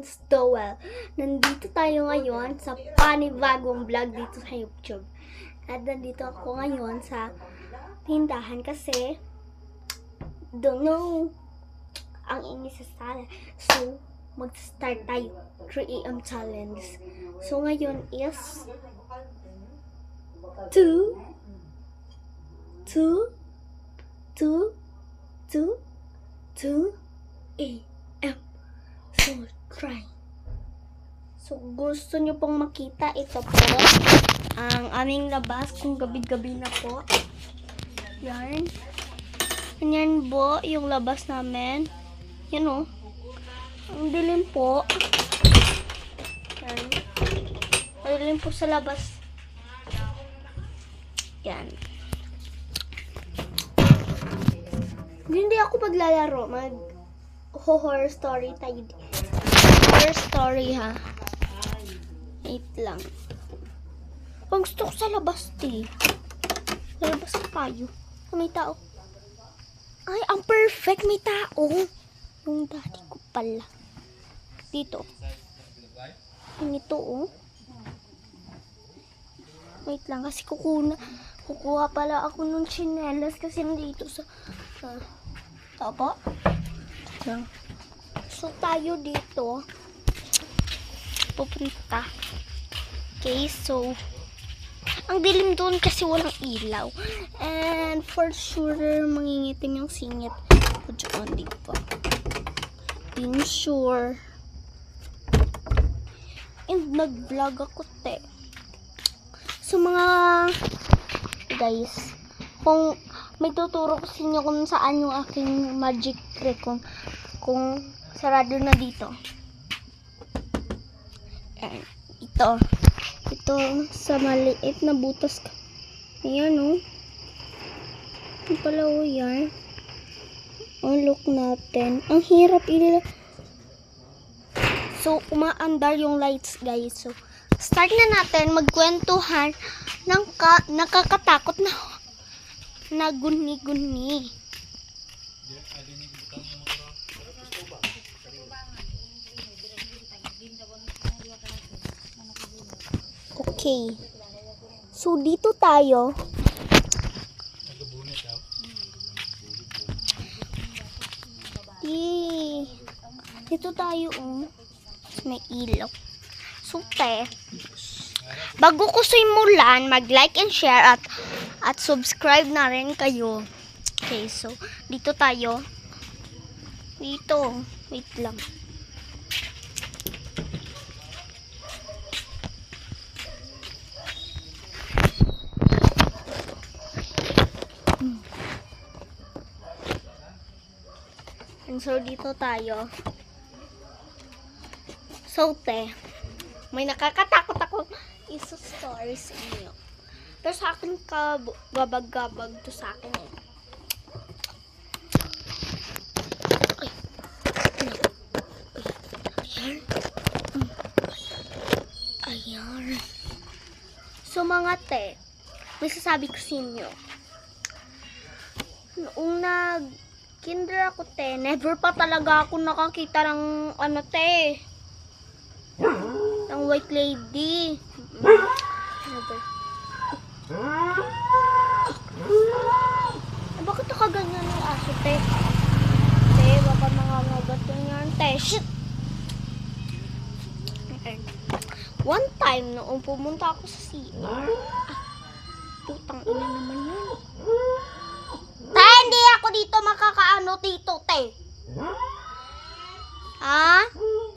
Stowell. Nandito tayo ngayon sa panibagong vlog dito sa YouTube. At nandito ako ngayon sa tindahan kasi don't know ang ingay sa sala. So, mag-start tayo 3 AM challenge. So, ngayon is 2 AM. So, try. So, gusto nyo pong makita, ito po ang aming labas kung gabi-gabi na po. Yan. Ganyan po yung labas namin. Yan o. Ang dilim po. Yan. Ang dilim po sa labas. Yan. Hindi ako maglalaro. Horror story tayo. Horror story ha. Wait lang. Pag gusto ko sa labas sa labas tayo. May tao. Ay, ang perfect. May tao. Yung daddy ko pala. Dito. Ito oh. Wait lang kasi kukuha pala ako ng chinelas kasi nandito sa tapo. So tayo dito pupunta. Okay, so ang dilim doon kasi walang ilaw. And for sure mangingitim yung singit ko dyan, di ba? I'm sure. And nag-vlog ako So mga guys, kung may tuturo ko sa inyo kung saan yung aking magic trick kung sarado na dito. And ito sa maliit na butas. Ayan oh. Ang pala oh yan. Ang look natin. Ang hirap So umaandar yung lights guys. So start na natin magkwentuhan ng nakakatakot na guni-guni. Okay. So dito tayo. Dito tayo may ilaw. So bago ko simulan, mag-like and share at subscribe na rin kayo. Okay, so dito tayo. Dito, wait lang. And so dito tayo. So may nakakatakot ako isa-story sa inyo. Pero sa akin gabag-gabag to sa akin Ay. Ayan. So mga may sasabi ko sa inyo. Noong kinder ako never pa talaga ako nakakita ng ng white lady. Never. Bakit nakaganyan ng aso baka nangangagat yan Shit! One time noong pumunta ako sa CR. Putang ina naman yun. Hindi ako dito makakaano dito Ha?